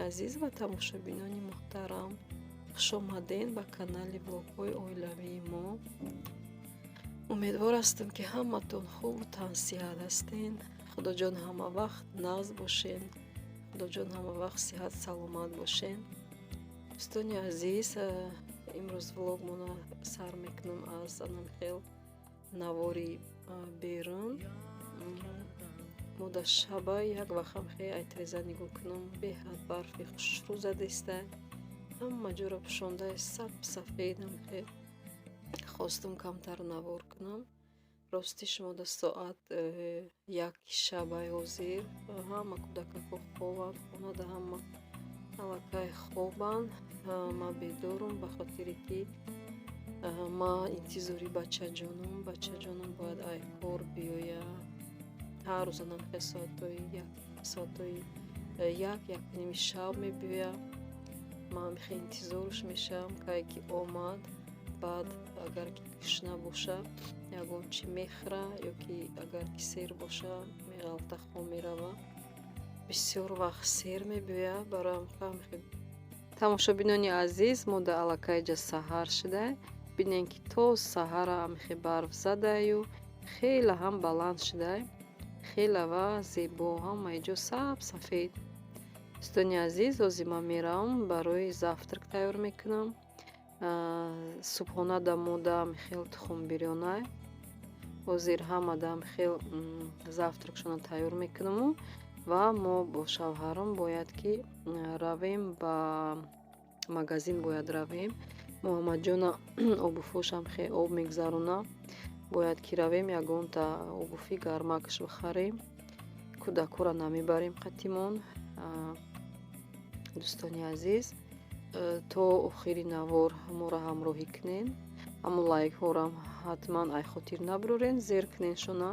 азиз ва тамошобинони муҳтарам, хуш омаден ба канали влогҳои оилавии мо. Умедвор ҳастам, ки ҳаматон хубу тансиҳат ҳастен. Худоҷон ҳама вақт нағз бошен. Худоҷон ҳама вақт сиҳат саломат бошен. дӯстони азиз, имрӯз влогмона сар мекунам аз анамхел навори берун. Мода шаба як вақам хеле айтреза нигоҳ кунам, беҳад барфи хушрӯ задиста, ҳама ҷоро пӯшонда сафедам. хеле хостам камтар навор кунам. Ростиш мода соат 1 шабаи ҳозир ҳама кӯдакаҳо хобанд, хонада ҳама аллакай хобанд. Ман бедорам, ба хотире ки ман интизори бачаҷонам бояд ай кор биёя. ҳар рӯз анамхел соатои 1-1:30 шаб мебиёя. ман хеле интизорш мешавам, кае ки омад. баъд агар ки гӯшна боша ягон чи мехӯра ё ки агар ки сер боша меғалта хом мерава. бисёр вақт сер мебиёя бароям хеле. тамошобинони азиз, мода аллакайҷа саҳар шуда. бинем ки то саҳара амихе барф задаю, хеле ҳам баланд шуда, хеле ва зебо, ҳамаи ҷо сафед. дӯстони азиз, ҳозир ман меравам барои завтрак тайёр мекунам. субҳона дамодам хел тухмбирёна. ҳозир ҳама дам хел завтракшона тайёр мекунаму ва мо бо шавҳарам бояд ки равем ба магазин, бояд равем. муҳаммаҷона обуфошам хеле об мегзарона, бояд ки равем ягонта обуфи гармакш бихарем. кӯдакҳоро намебарем қатимон. дӯстони азиз, то охири навор моро ҳамроҳӣ кунен. аммо лайкҳорам ҳатман ай хотир набурорен, зер кунен шуна.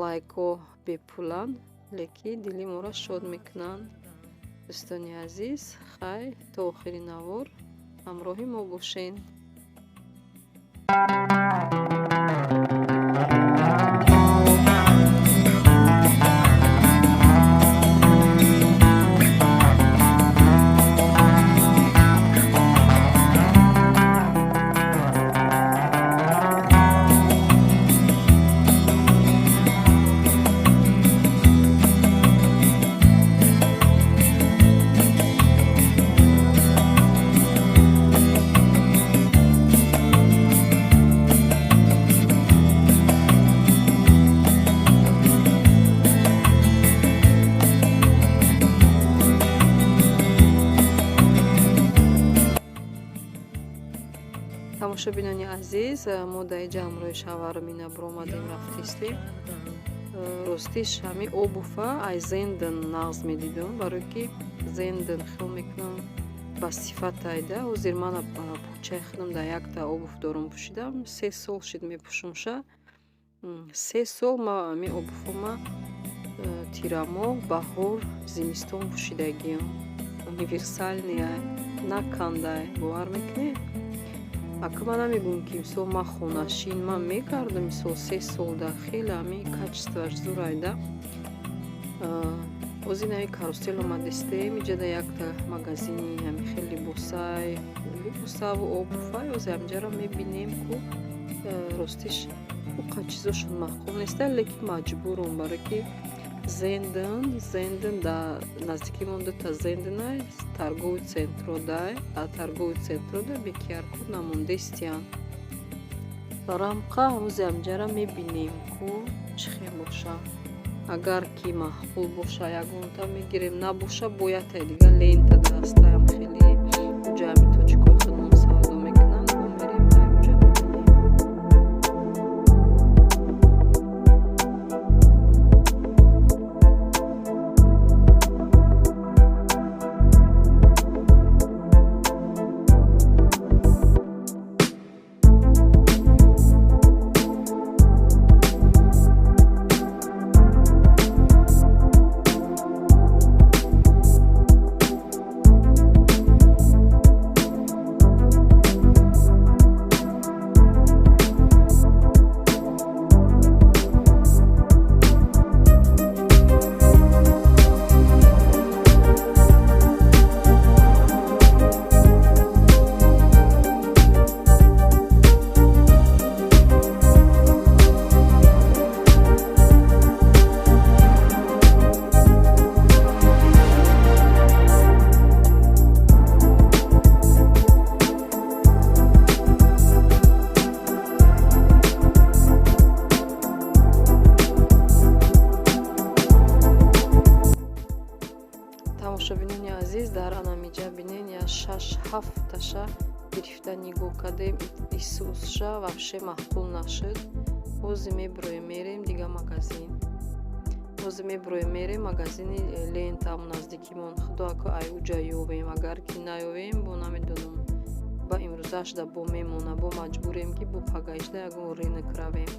лайкҳо бепуланд, леки дили моро шод мекунанд. дӯстони азиз, хай то охири навор ҳамроҳи мо бошен. тамошобинони азиз, мо дар инҷа ҳамроҳи шавҳарам ина биромадем рафтистем. ростиш ҳами обуфа ай зенден нағз медидам, барое ки зенден хел мекунам ба сифат айда. ҳозир ман пӯчаи худам дар якта обуф дорам пӯшидам. 3 сол шид мепӯшумша. 3 сол ма ами обуфома тирамоҳ, баҳор, зимистон пӯшидагиам. универсальниай, накандай. бовар мекунед? ака ман намегӯям ки мисол ман хонашин ман мекардам мисол 3 сол да хеле ами качестваш зур айда. ҳозир нави карусел омадистем инҷа да якта магазини ами хеле либосаву обуфа. ҳозир амҷаро мебинем ку ростиш уқа чизошон маъқул неста, леки маҷбурам, барое ки зенден да наздики монда та зенденай торговый центродай, а торговый центрода бекиаркод намондестиян. барамқа ҳозир амҷара мебинем ку чӣ хел боша. агар ки маъқул боша ягонта мегирем, набоша бояд дига лента дастаям хеле уҷа ами точкои худмон савдо мекунанд. мерем ай уҷа мебинем. 6-7 гирифта нигоҳ кардем, Исусша вообще маҳқул нашуд. Бози меброем мерем дига магазин. Бози меброем мерем магазини лентаам наздикимон. Худо ака аюҷа ёвем, агар ки наёвем бо намедонам ба имрӯзаш да бо мемона, бо маҷбурем ки бо пагажда ягон рынок равем.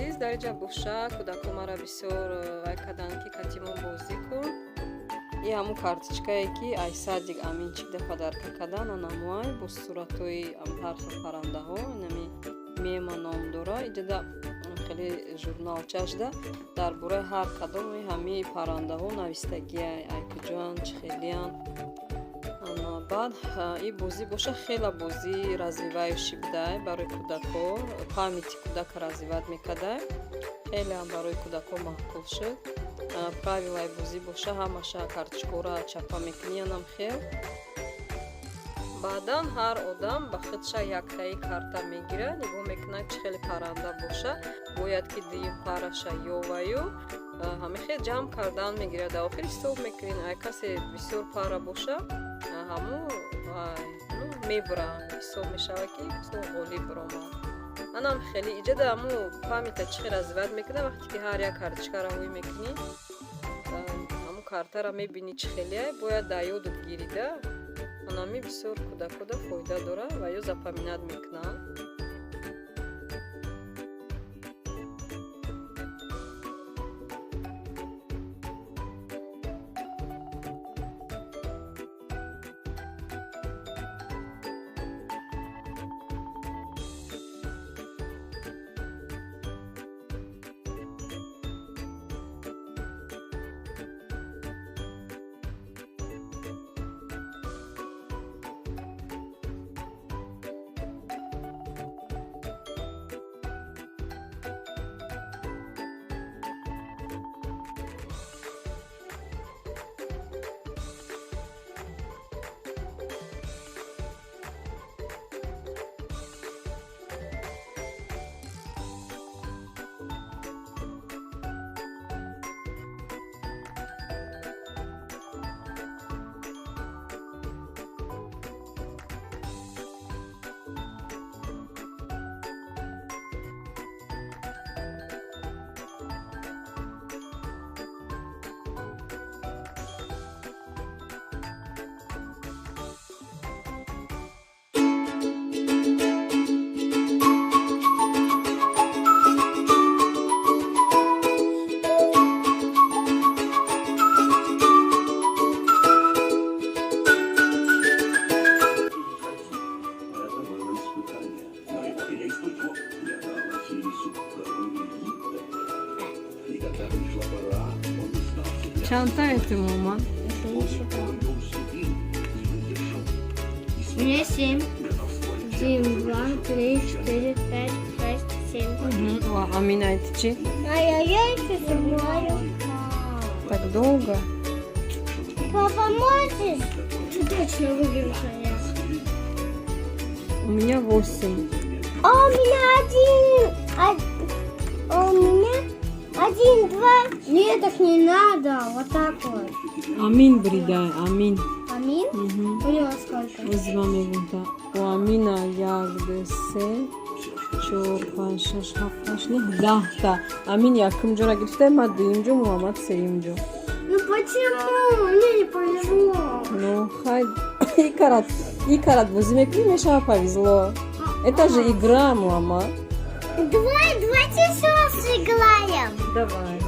азиз, дар инҷа боша кӯдакомара бисёр вай карданд ки катимон бозӣ кун. И ҳамун карточкае ки айсадик амин чида падарка кардан анамуай бо суратҳои ҳар хел паррандаҳо инами мема ном дора. Иҷада хеле журналчашда дар бораи ҳар кадоми ҳамаи паррандаҳо навистагиай ай куҷоанд чӣ хелиянд. Баъд и бозӣ боша хела бозӣ развивающий будай барои кӯдакҳо, памяти кӯдака развиват мекардай. Хелеам барои кӯдакҳо маъқул шуд. Правилаи бозӣ боша ҳамаша карточкаҳоро чапа мекунӣ янам хел. Баъдан ҳар одам ба худша яктаи карта мегирад, нигоҳ мекунад чӣ хеле парранда боша, бояд ки дуюм параша ёваю ҳамихел ҷамъ кардан мегирад. Дар охир ҳисоб мекунед ай касе бисёр парра боша ҳамун мебра ҳисоб мешавад ки ғолиб ромад. Манам хеле иҷада ҳамун памята чӣ хел развиват мекунад вақте ки ҳар як карточкаро ҳоӣ мекунӣ, ҳамун картаро мебинӣ чӣ хелияй, бояд дар ёдат гирида. Анами бисёр кӯдакода фоида дорад ва ё запоминат мекунанд. Чанта это, мама? У меня 7. 1, 2, 3, 4, 5, 6, 7. А Амина это чи? А я еще забываю. Так долго? Папа, можешь? Ты точно выиграешь, а я. У меня 8. А у меня 1. А у меня 1, 2. Нет, так не надо. Вот так вот. Амин бридай, амин. Амин? У него сколько? Из вами вунта. У Амина ягды се. 4, 5, 6, 7, 8, 10. Амин якым жора гирифта, ма дуюм жо, Муҳаммад сеюм жо. Ну почему? Мне не повезло. Ну, хай, икарат бозӣ мекунӣ, мешава повезло. Это же игра, Муҳаммад. Давайте еще раз сыграем. Давай.